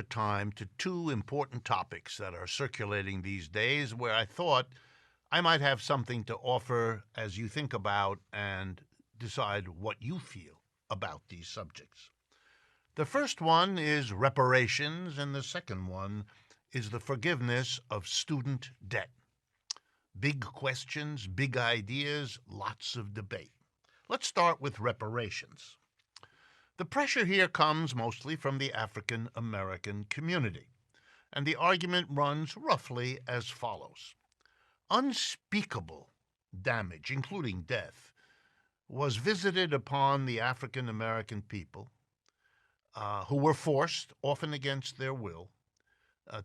time to two important topics that are circulating these days where I thought I might have something to offer as you think about and decide what you feel about these subjects. The first one is reparations, and the second one is the forgiveness of student debt. Big questions, big ideas, lots of debate. Let's start with reparations. The pressure here comes mostly from the African American community, and the argument runs roughly as follows. Unspeakable damage, including death, was visited upon the African American people who were forced, often against their will,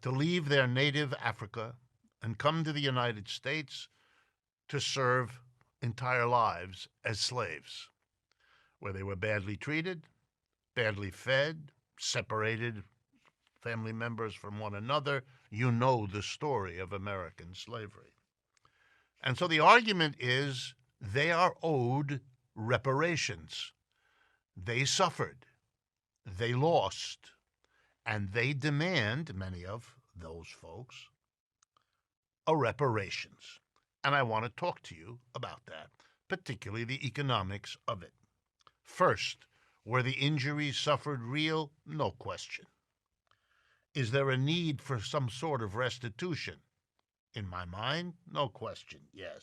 to leave their native Africa and come to the United States to serve entire lives as slaves, where they were badly treated, badly fed, separated family members from one another. You know the story of American slavery. And so the argument is they are owed reparations. They suffered, they lost, and they demand, many of those folks, a reparations. And I want to talk to you about that, particularly the economics of it. First, were the injuries suffered real? No question. Is there a need for some sort of restitution? In my mind, no question, yes.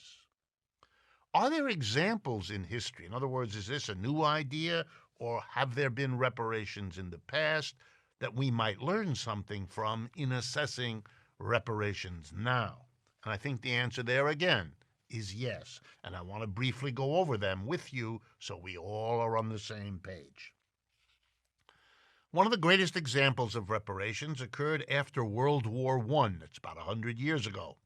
Are there examples in history? In other words, is this a new idea, or have there been reparations in the past that we might learn something from in assessing reparations now? And I think the answer there again is yes. And I want to briefly go over them with you so we all are on the same page. One of the greatest examples of reparations occurred after World War I. It's about 100 years ago.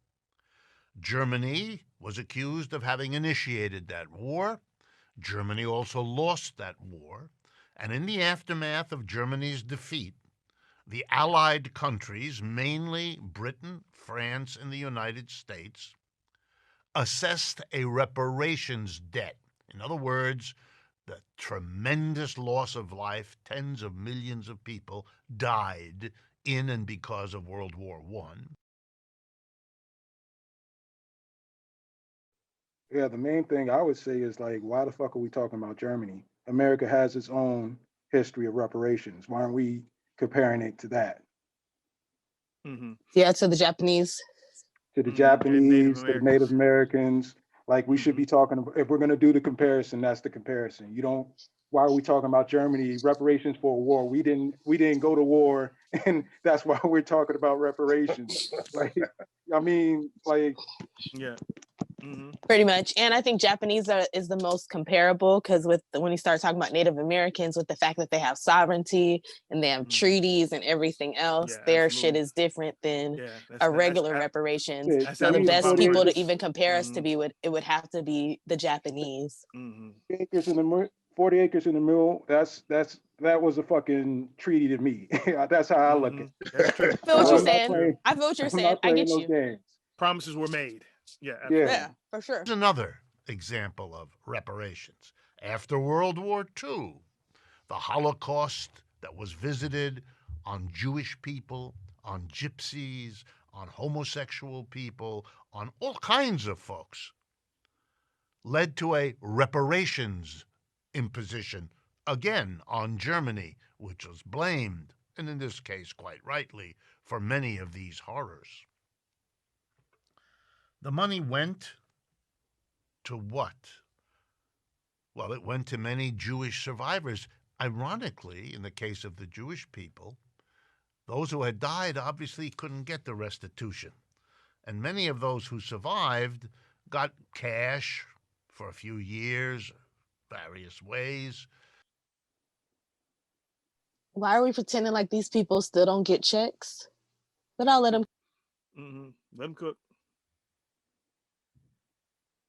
Germany was accused of having initiated that war. Germany also lost that war. And in the aftermath of Germany's defeat, the Allied countries, mainly Britain, France, and the United States, assessed a reparations debt. In other words, the tremendous loss of life, tens of millions of people died in and because of World War I. Yeah, the main thing I would say is like, why the fuck are we talking about Germany? America has its own history of reparations. Why aren't we comparing it to that? Yeah, to the Japanese. To the Japanese, to the Native Americans. Like we should be talking about, if we're going to do the comparison, that's the comparison. You don't, why are we talking about Germany? Reparations for a war. We didn't go to war, and that's why we're talking about reparations. Like, I mean, like, yeah. Pretty much. And I think Japanese is the most comparable because when you start talking about Native Americans, with the fact that they have sovereignty and they have treaties and everything else, their shit is different than a regular reparations. So the best people to even compare us to it would have to be the Japanese. 40 acres in the middle, that was a fucking treaty to me. That's how I look at it. That's true. I feel what you're saying. I feel what you're saying. I get you. Games. Promises were made. Yeah, absolutely. Yeah, for sure. Here's another example of reparations. After World War II, the Holocaust that was visited on Jewish people, on gypsies, on homosexual people, on all kinds of folks, led to a reparations imposition, again on Germany, which was blamed, and in this case quite rightly, for many of these horrors. The money went to what? Well, it went to many Jewish survivors. Ironically, in the case of the Jewish people, those who had died obviously couldn't get the restitution. And many of those who survived got cash for a few years, various ways. Why are we pretending like these people still don't get checks? But I'll let them. Let them cook.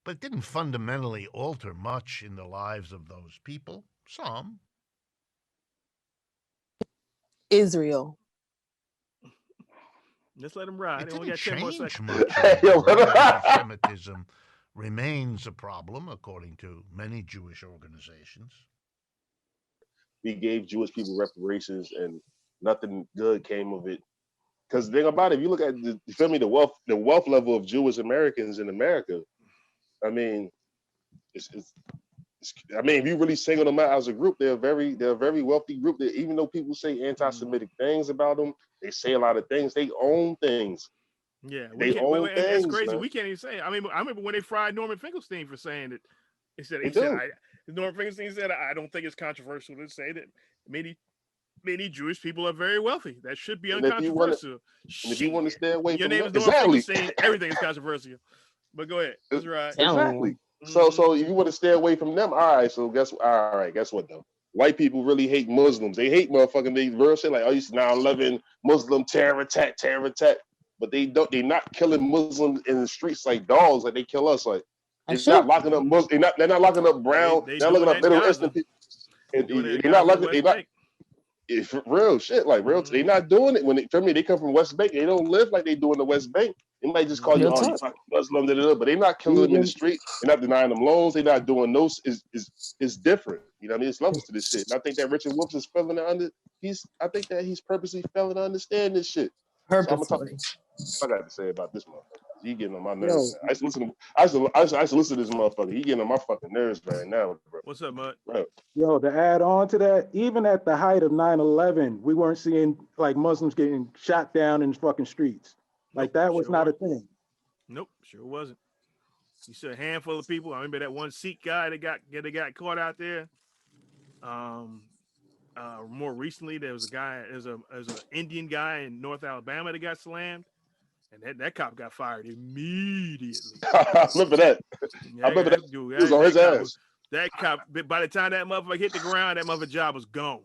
But it didn't fundamentally alter much in the lives of those people. Some. Israel. Just let them ride. It They only didn't got 10 more change seconds. much. Anti-Semitism remains a problem, according to many Jewish organizations. We gave Jewish people reparations, and nothing good came of it. Because the thing about it, if you look at you feel me, the wealth level of Jewish Americans in America, I mean, it's I mean, if you really single them out as a group, they're a very wealthy group. That even though people say anti-Semitic things about them, they say a lot of things. They own things. Yeah, they own and that's things, crazy. man. We can't even say. I mean, I remember when they fried Norman Finkelstein for saying that. Norman Finkelstein said, "I don't think it's controversial to say that many Jewish people are very wealthy. That should be uncontroversial." If you want to stay away your from name is that, Norman Finkelstein, everything is controversial. But go ahead, that's right. Exactly. Mm-hmm. So if you want to stay away from them, all right. So guess what though? White people really hate Muslims. They hate motherfucking they real shit like, oh, you see 9/11 Muslim terror attack. But they don't. They're not killing Muslims in the streets like dogs. Like they kill us. Like they're not locking up Muslims. They're not locking up brown. They're not locking up Middle Eastern people. They're not locking. They're not. It's real shit. Like real. They're not doing it when they come from West Bank. They don't live like they do in the West Bank. They might just call you, oh, you fucking Muslim, but they're not killing them in the street. They're not denying them loans. They're not doing those. Is different. You know what I mean? It's levels to this shit. And I think that Richard Wolff is failing to I think that he's purposely failing to understand this shit. Purposely. So I got to say about this motherfucker. He getting on my nerves. I used to listen to this motherfucker. He getting on my fucking nerves right now, bro. What's up, Mud? Bro. Yo, to add on to that, even at the height of 9/11, we weren't seeing like Muslims getting shot down in fucking streets. Like that was not a thing. Nope, sure wasn't. You said a handful of people. I remember that one Sikh guy that got caught out there. More recently, there's an Indian guy in North Alabama that got slammed, and that cop got fired immediately. I remember that. Yeah, I remember that. Dude, he was on his ass. That cop, by the time that motherfucker hit the ground, that motherfucker's job was gone.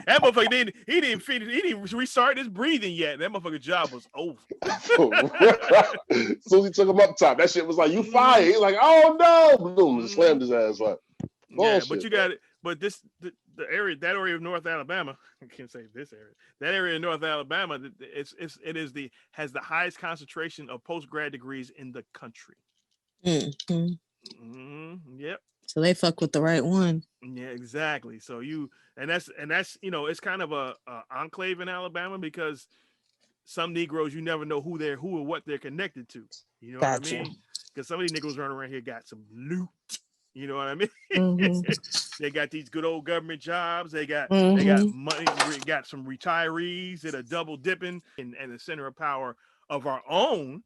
That motherfucker didn't restart his breathing yet. That motherfucker's job was over. As soon as he took him up top, that shit was like, you fired. He's like, oh no, boom, slammed his ass like. Yeah, but you got it. But that area of North Alabama, I can't say this area. That area in North Alabama, has the highest concentration of post-grad degrees in the country. Mm-hmm. Yep. So they fuck with the right one. Yeah, exactly. So that's it's kind of a enclave in Alabama because some Negroes, you never know who or what they're connected to. You know what I mean? Because some of these Negroes running around here got some loot. You know what I mean? Mm-hmm. They got these good old government jobs. They got money. Got some retirees that are double dipping and the center of power of our own.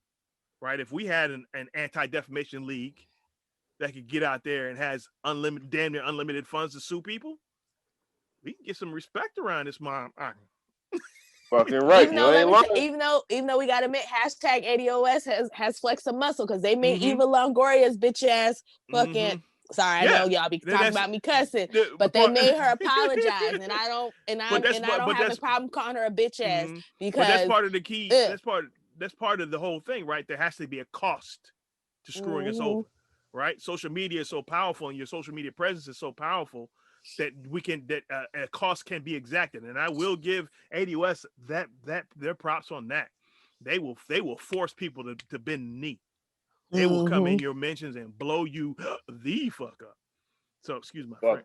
Right? If we had an anti-defamation league that could get out there and has damn near unlimited funds to sue people, we can get some respect around this mom. Fucking right. Even though we gotta admit, hashtag ADOS has flexed some muscle because they made Eva Longoria's bitch ass fucking. Sorry, I know y'all be talking about me cussing, but they made her apologize, and I don't have a problem calling her a bitch ass because that's part of the key. That's part of the whole thing, right? There has to be a cost to screwing us over, right? Social media is so powerful, and your social media presence is so powerful that a cost can be exacted. And I will give ADOS that their props on that. They will force people to bend the knee. They will come in your mentions and blow you the fuck up. So excuse my French.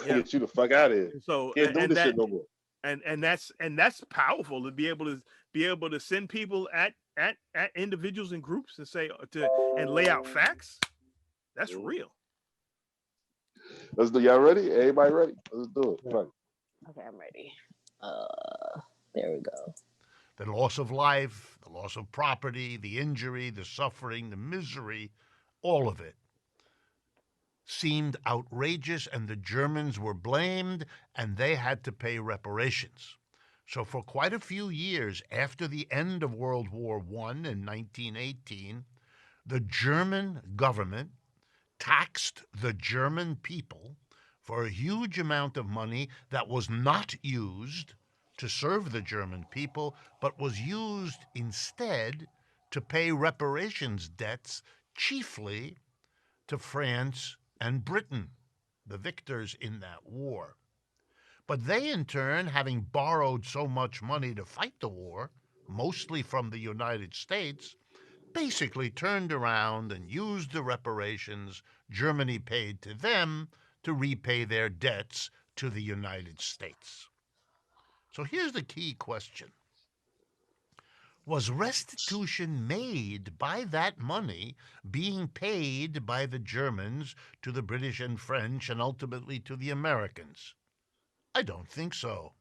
Get you the fuck out of here. So can't do this shit no more. And that's powerful to be able to send people at individuals and groups and say and lay out facts. That's real. Let's do. Y'all ready? Everybody ready? Let's do it. Right. Okay, I'm ready. There we go. The loss of life, the loss of property, the injury, the suffering, the misery, all of it seemed outrageous, and the Germans were blamed, and they had to pay reparations. So for quite a few years after the end of World War I in 1918, the German government taxed the German people for a huge amount of money that was not used to serve the German people, but was used instead to pay reparations debts, chiefly to France and Britain, the victors in that war. But they, in turn, having borrowed so much money to fight the war, mostly from the United States, basically turned around and used the reparations Germany paid to them to repay their debts to the United States. So here's the key question. Was restitution made by that money being paid by the Germans to the British and French and ultimately to the Americans? I don't think so.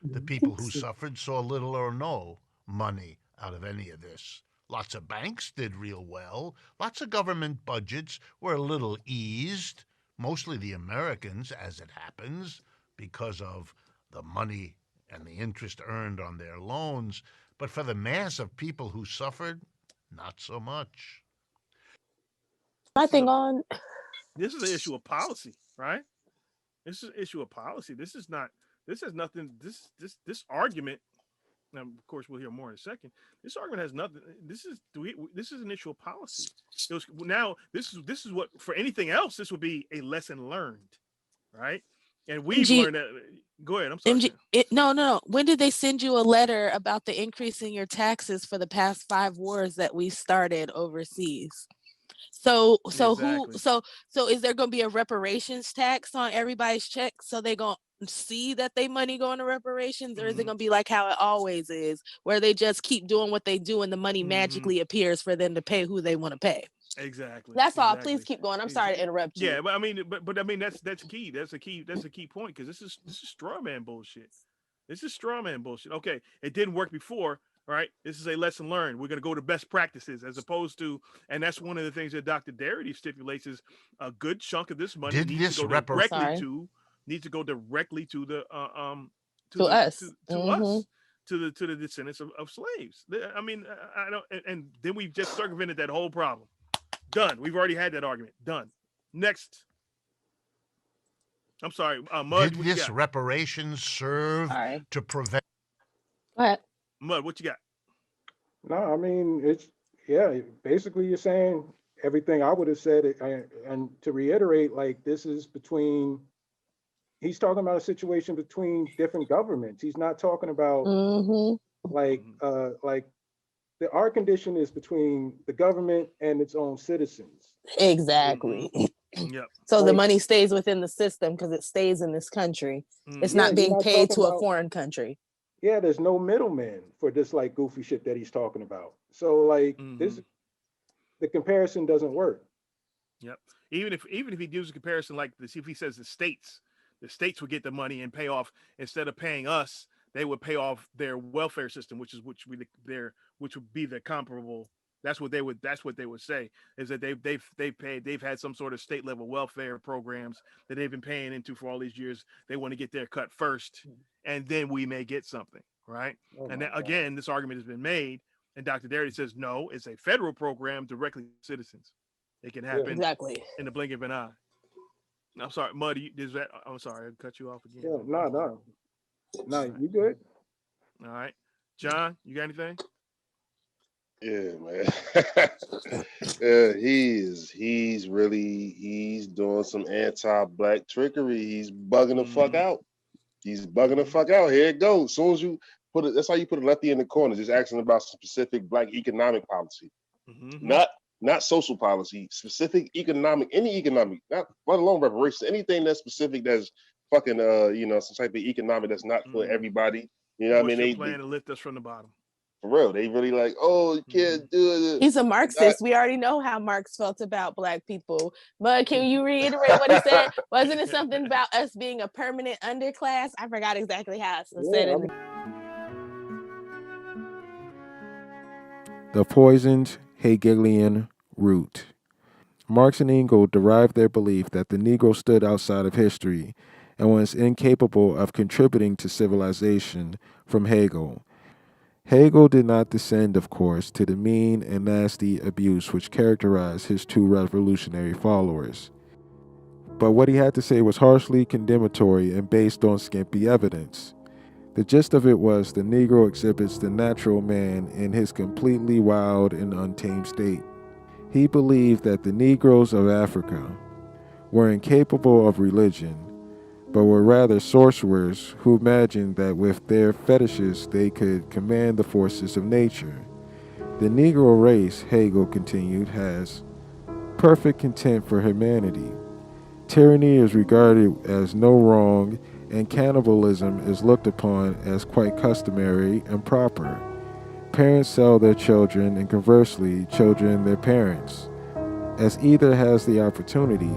The people who suffered saw little or no money out of any of this. Lots of banks did real well. Lots of government budgets were a little eased, mostly the Americans, as it happens, because of the money and the interest earned on their loans. But for the mass of people who suffered, not so much. My thing on this is an issue of policy, right? This is an issue of policy. This is not. This has nothing. This argument. Now, of course, we'll hear more in a second. This argument has nothing. This is an issue of policy. This is what, for anything else, this would be a lesson learned, right? And we've learned that. Go ahead. I'm sorry. No. When did they send you a letter about the increase in your taxes for the past 5 wars that we started overseas? So Exactly. so is there going to be a reparations tax on everybody's check? So they going to see that they money going to reparations, or is it going to be like how it always is, where they just keep doing what they do and the money magically appears for them to pay who they want to pay? Exactly. That's all. Please keep going. I'm sorry to interrupt you. Yeah, but I mean that's key. That's a key point, because this is straw man bullshit. This is straw man bullshit. Okay, it didn't work before. Right. This is a lesson learned. We're going to go to best practices, as opposed to, and that's one of the things that Dr. Darity stipulates, is a good chunk of this money needs to go directly to the to the descendants of slaves. I mean, I don't, and then we've just circumvented that whole problem. Done. We've already had that argument. Done. Next. I'm sorry. Mud. Did this reparations serve to prevent? Go ahead. Mud, what you got? No, I mean, basically you're saying everything I would have said. And to reiterate, like, this is he's talking about a situation between different governments. He's not talking about like our condition is between the government and its own citizens. Exactly. Yep. So the money stays within the system because it stays in this country. It's not being paid to a foreign country. Yeah, there's no middleman for this like goofy shit that he's talking about. So like the comparison doesn't work. Yep. Even if he gives a comparison like this, if he says the states would get the money and pay off, instead of paying us, they would pay off their welfare system, which would be the comparable. That's what they would say, is that they've had some sort of state level welfare programs that they've been paying into for all these years. They want to get their cut first, and then we may get something, right? And then, again, this argument has been made, and Dr. Darity says no, it's a federal program directly to citizens. It can happen in the blink of an eye. I'm sorry, Muddy. I'm sorry, I cut you off again. Yeah, no, you good? All right, John, you got anything? Yeah, man. He's doing some anti-black trickery. He's bugging the fuck out. Here it goes. As soon as you put it, that's how you put a lefty in the corner, just asking about specific black economic policy. Not social policy, specific any economic, not let alone reparations, anything that's specific, that's fucking some type of economic that's not for everybody. You know what I mean? They plan to lift us from the bottom. For real, they really like, oh, you can't do it. He's a Marxist. We already know how Marx felt about black people. But can you reiterate what he said? Wasn't it something about us being a permanent underclass? I forgot exactly how it said. The poisoned Hegelian root. Marx and Engels derived their belief that the Negro stood outside of history and was incapable of contributing to civilization from Hegel. Hegel did not descend, of course, to the mean and nasty abuse which characterized his two revolutionary followers. But what he had to say was harshly condemnatory and based on skimpy evidence. The gist of it was the Negro exhibits the natural man in his completely wild and untamed state. He believed that the Negroes of Africa were incapable of religion, but were rather sorcerers who imagined that with their fetishes they could command the forces of nature. The Negro race, Hegel continued, has perfect contempt for humanity. Tyranny is regarded as no wrong, and cannibalism is looked upon as quite customary and proper. Parents sell their children, and conversely, children their parents, as either has the opportunity.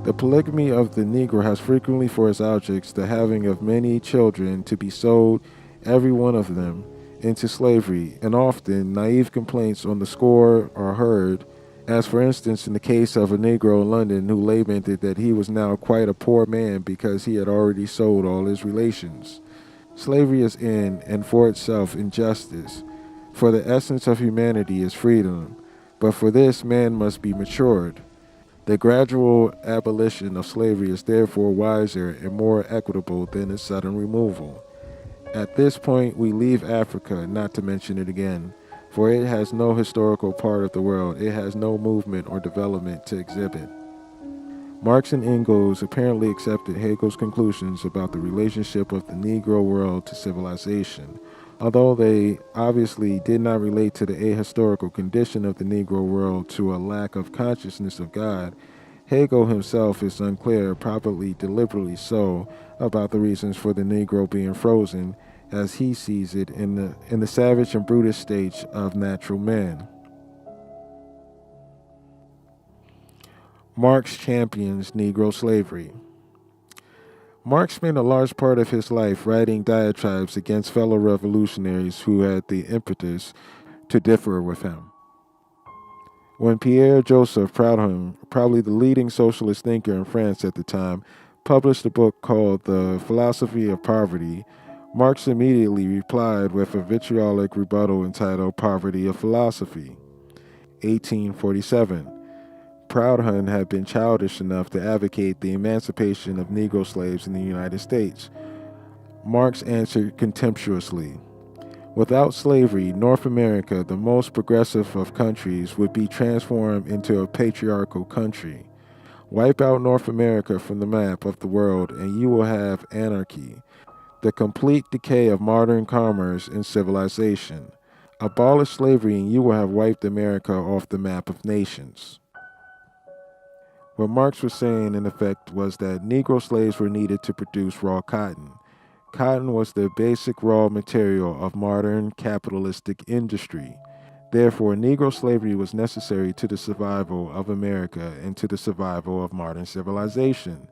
The polygamy of the Negro has frequently for its objects the having of many children to be sold, every one of them, into slavery, and often naive complaints on the score are heard, as for instance in the case of a Negro in London who lamented that he was now quite a poor man because he had already sold all his relations. Slavery is in and for itself injustice, for the essence of humanity is freedom, but for this man must be matured. The gradual abolition of slavery is therefore wiser and more equitable than its sudden removal. At this point, we leave Africa, not to mention it again, for it has no historical part of the world, it has no movement or development to exhibit. Marx and Engels apparently accepted Hegel's conclusions about the relationship of the Negro world to civilization, although they obviously did not relate to the ahistorical condition of the Negro world to a lack of consciousness of God. Hegel himself is unclear, probably deliberately so, about the reasons for the Negro being frozen, as he sees it in the savage and brutish stage of natural man. Marx champions Negro slavery. Marx spent a large part of his life writing diatribes against fellow revolutionaries who had the impetus to differ with him. When Pierre-Joseph Proudhon, probably the leading socialist thinker in France at the time, published a book called The Philosophy of Poverty, Marx immediately replied with a vitriolic rebuttal entitled Poverty of Philosophy. 1847. Proudhon had been childish enough to advocate the emancipation of Negro slaves in the United States. Marx answered contemptuously, "Without slavery, North America, the most progressive of countries, would be transformed into a patriarchal country. Wipe out North America from the map of the world and you will have anarchy, the complete decay of modern commerce and civilization. Abolish slavery and you will have wiped America off the map of nations." What Marx was saying, in effect, was that Negro slaves were needed to produce raw cotton. Cotton was the basic raw material of modern capitalistic industry. Therefore, Negro slavery was necessary to the survival of America and to the survival of modern civilization.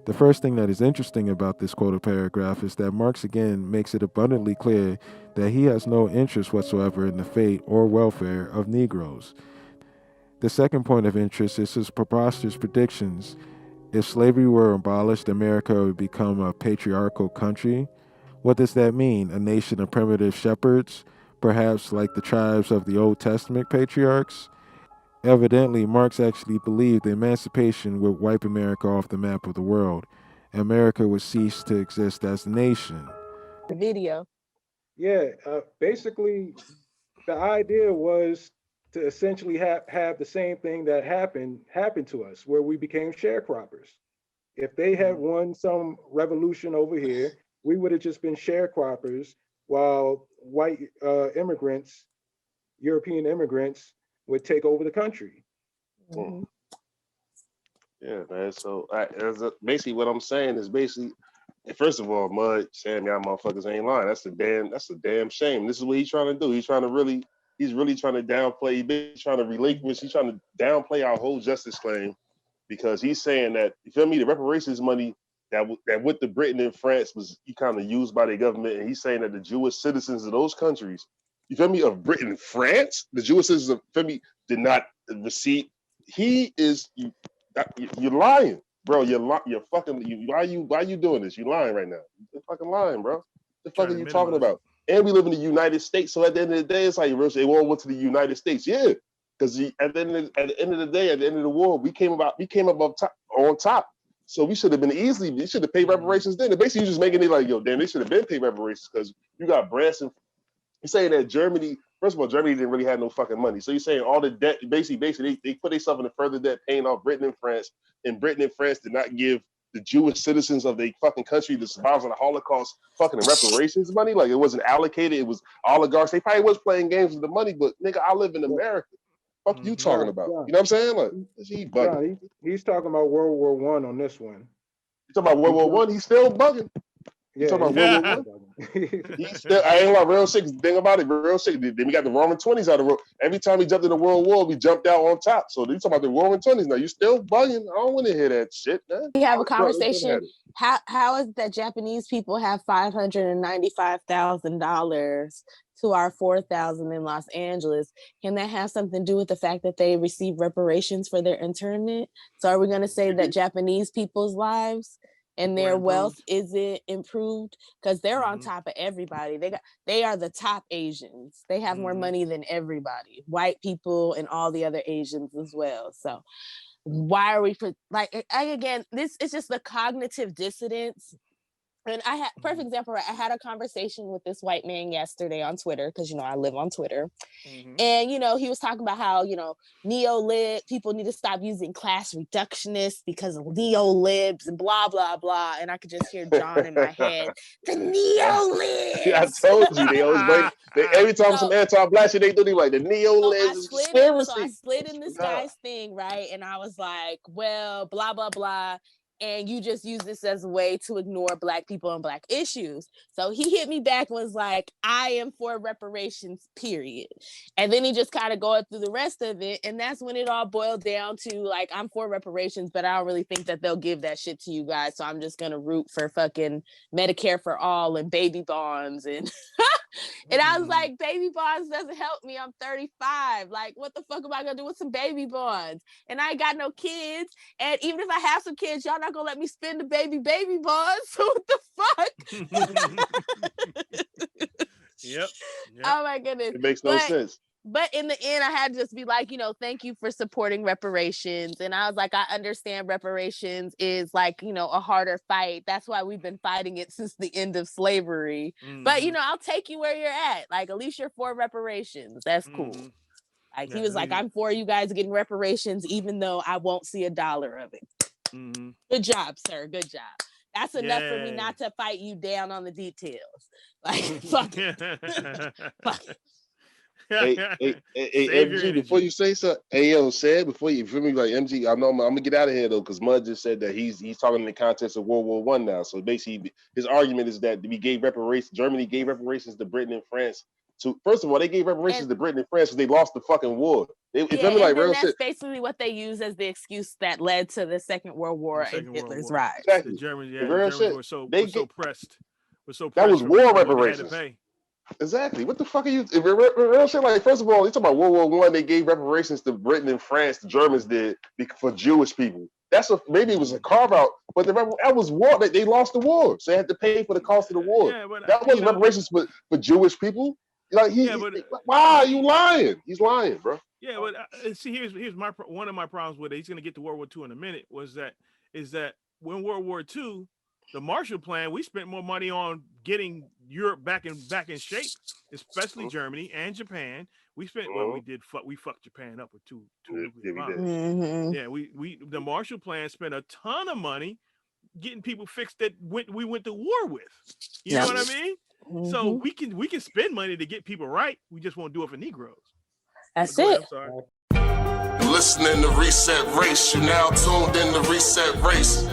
The first thing that is interesting about this quoted paragraph is that Marx again makes it abundantly clear that he has no interest whatsoever in the fate or welfare of Negroes. The second point of interest is his preposterous predictions. If slavery were abolished, America would become a patriarchal country. What does that mean? A nation of primitive shepherds, perhaps like the tribes of the Old Testament patriarchs? Evidently, Marx actually believed the emancipation would wipe America off the map of the world. America would cease to exist as a nation. The video. Yeah, basically, the idea was to essentially have the same thing that happened to us, where we became sharecroppers. If they had won some revolution over here, we would have just been sharecroppers, while white immigrants, European immigrants, would take over the country. Mm-hmm. Yeah, man. So basically what I'm saying is basically, first of all, Mud, Sam, y'all motherfuckers ain't lying. That's a damn shame. This is what he's trying to do. He's really trying to downplay, he's trying to relinquish, he's trying to downplay our whole justice claim, because he's saying that, you feel me, the reparations money that went to Britain and France was kind of used by the government, and he's saying that the Jewish citizens of those countries, you feel me, of Britain and France, the Jewish citizens of, feel me, did not receive. You're lying, bro. You're fucking. Why you doing this? You lying right now. You're fucking lying, bro. The fuck are you talking about? And we live in the United States, so at the end of the day, it's like they all went to the United States, yeah. Because at the end of the day, at the end of the war, we came up on top. So we should have paid reparations then. And basically, you're just making it like, yo, damn, they should have been paid reparations, because you got Branson. You're saying that Germany, first of all, Germany didn't really have no fucking money. So you're saying all the debt, basically they put themselves in a further debt paying off Britain and France. And Britain and France did not give the Jewish citizens of the fucking country, the survivors of the Holocaust, fucking reparations money. Like, it wasn't allocated. It was oligarchs. They probably was playing games with the money, but nigga, I live in America. Fuck you talking about? You know what I'm saying? Like, he bugging. He's talking about World War I on this one. You talking about World War I? He's still bugging. You talking about World War I? He's still. I ain't like real shit. Think about it, real shit. Then we got the Roaring '20s out of the. Every time we jumped in the World War, we jumped out on top. So you talking about the Roaring '20s now? You still bugging? I don't want to hear that shit, man. We have a conversation. How is it that Japanese people have $595,000 to our 4,000 in Los Angeles? Can that have something to do with the fact that they receive reparations for their internment? So are we going to say that Japanese people's lives and their wealth isn't improved because they're on top of everybody? They are the top Asians. They have more money than everybody, white people and all the other Asians as well. So why are we again, this is just the cognitive dissonance. And I had perfect example, right? I had a conversation with this white man yesterday on Twitter, because I live on Twitter. And he was talking about how, neo-lib people need to stop using class reductionists because of neo-libs and blah blah blah. And I could just hear John in my head, the neo-libs. I told you, they always break. Every time some anti-black shit they do, they like the neo-libs. So I slid in this guy's thing, right? And I was like, well, blah blah blah. And you just use this as a way to ignore Black people and Black issues. So he hit me back and was like, I am for reparations, period. And then he just kind of going through the rest of it. And that's when it all boiled down to like, I'm for reparations, but I don't really think that they'll give that shit to you guys. So I'm just going to root for fucking Medicare for all and baby bonds. And and I was like, baby bonds doesn't help me. I'm 35. Like, what the fuck am I going to do with some baby bonds? And I ain't got no kids. And even if I have some kids, y'all not gonna let me spend the baby bonds. So what the fuck? Yep. Oh my goodness. It makes no sense. But in the end, I had to just be like, thank you for supporting reparations. And I was like, I understand reparations is like, a harder fight. That's why we've been fighting it since the end of slavery. But, I'll take you where you're at. Like, at least you're for reparations. That's cool. Like, he was like, I'm for you guys getting reparations, even though I won't see $1 of it. Good job, sir. Good job. That's enough for me not to fight you down on the details. Like, fuck it. Fuck it. Hey, MG, before you say something, before you feel me, like MG, I know I'm gonna get out of here though, because Mud just said that he's talking in the context of World War I now. So basically, his argument is that Germany gave reparations to Britain and France. First of all, they gave reparations to Britain and France because they lost the fucking war. That's basically what they use as the excuse that led to the Second World War and Hitler's rise. Exactly. The Germans were so pressed. That was war reparations. Exactly. What the fuck are you? Real shit. Like, first of all, you talking about World War I? They gave reparations to Britain and France. The Germans did for Jewish people. Maybe it was a carve out, but that was war. They lost the war, so they had to pay for the cost of the war. That wasn't reparations for Jewish people. Like why are you lying? He's lying, bro. Yeah, but see, here's one of my problems with it. He's gonna get to World War II in a minute. Is that when World War II, the Marshall Plan, we spent more money on getting Europe back in shape, especially Germany and Japan. We spent we fucked Japan up with two bombs. Yeah, we the Marshall Plan spent a ton of money getting people fixed that we went to war with. You know what I mean? So we can spend money to get people right. We just won't do it for Negroes. That's it. I'm sorry. Listening to Reset Race, you now tuned in to Reset Race.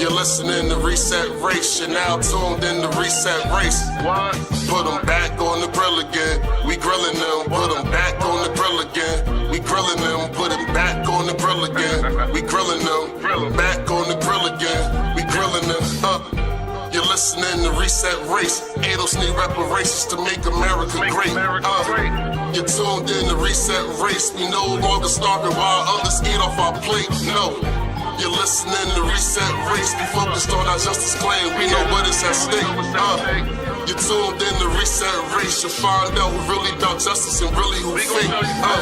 You're listening to Reset Race, you're now tuned in to Reset Race. Put them back on the grill again. We grilling them. Put them back on the grill again. We grilling them. Put them back on the grill again. We grilling them. Back on the grill again. We grilling them. You're listening to Reset Race. ADOS need reparations to make America great. You're tuned in to Reset Race. We no longer starving while others eat off our plate. No. You're listening to Reset Race. We focused on our justice claim. We know what is at stake. You're tuned in to Reset Race. You'll find out who really about justice and really who fake.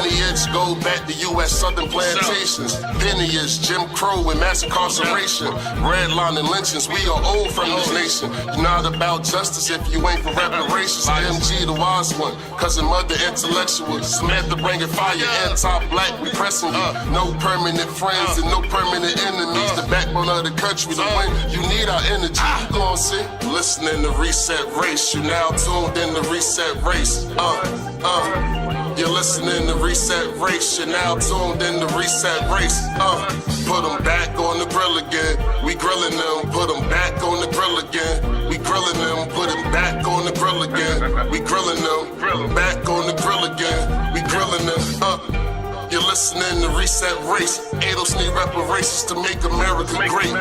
Lineage go back to U.S. Southern plantations. Penniage, Jim Crow, and mass incarceration. Redline and lynchings. We are old from this nation. You're not about justice if you ain't for reparations. MG the wise one, cousin mother intellectual. Samantha bringing fire, anti-black, we pressing you. No permanent friends and no permanent enemies. The backbone of the country, the win. You need our energy. You gon' see. Listening to Reset Race. You now tuned in to Reset Race. You're listening to Reset Race. You're now tuned in to Reset Race. Put them back on the grill again. We grilling them. Put them back on the grill again. We grilling them. Put them back on the grill again. We grilling them. Back on the grill again. We grilling them. You're listening to Reset Race. ADOS need reparations to make America great.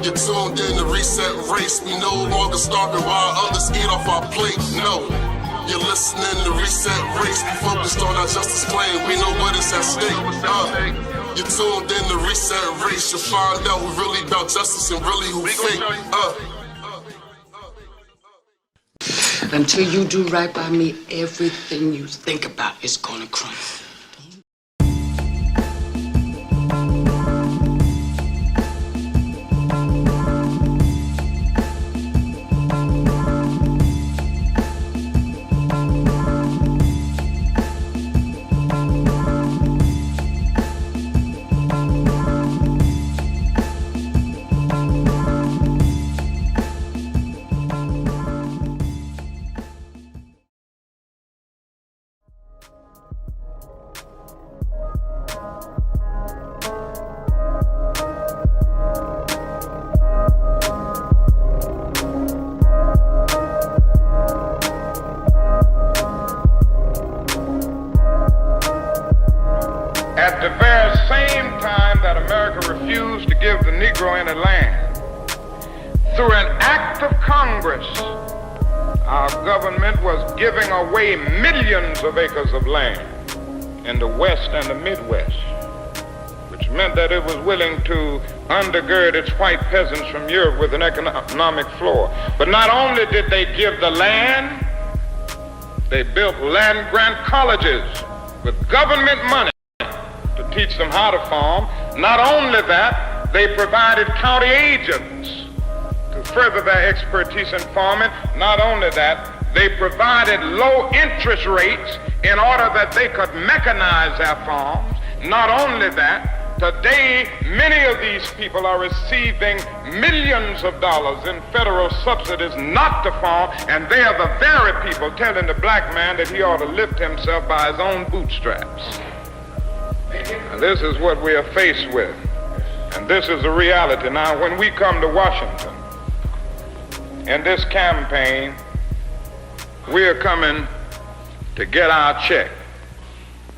You're tuned in to Reset Race. We no longer starving while others eat off our plate. No. You're listening to Reset Race. We focused on our justice claim. We know what is at stake. You're tuned in to Reset Race. You'll find out who really about justice and really who fake. Until you do right by me, everything you think about is gonna crumble. At the very same time that America refused to give the Negro any land, through an act of Congress, our government was giving away millions of acres of land in the West and the Midwest, which meant that it was willing to undergird its white peasants from Europe with an economic floor. But not only did they give the land, they built land grant colleges with government money to teach them how to farm. Not only that, they provided county agents to further their expertise in farming. Not only that, they provided low interest rates in order that they could mechanize their farms. Not only that, today many of these people are receiving millions of dollars in federal subsidies not to farm, and they are the very people telling the black man that he ought to lift himself by his own bootstraps. And this is what we are faced with, and this is the reality. Now, when we come to Washington in this campaign, we are coming to get our check.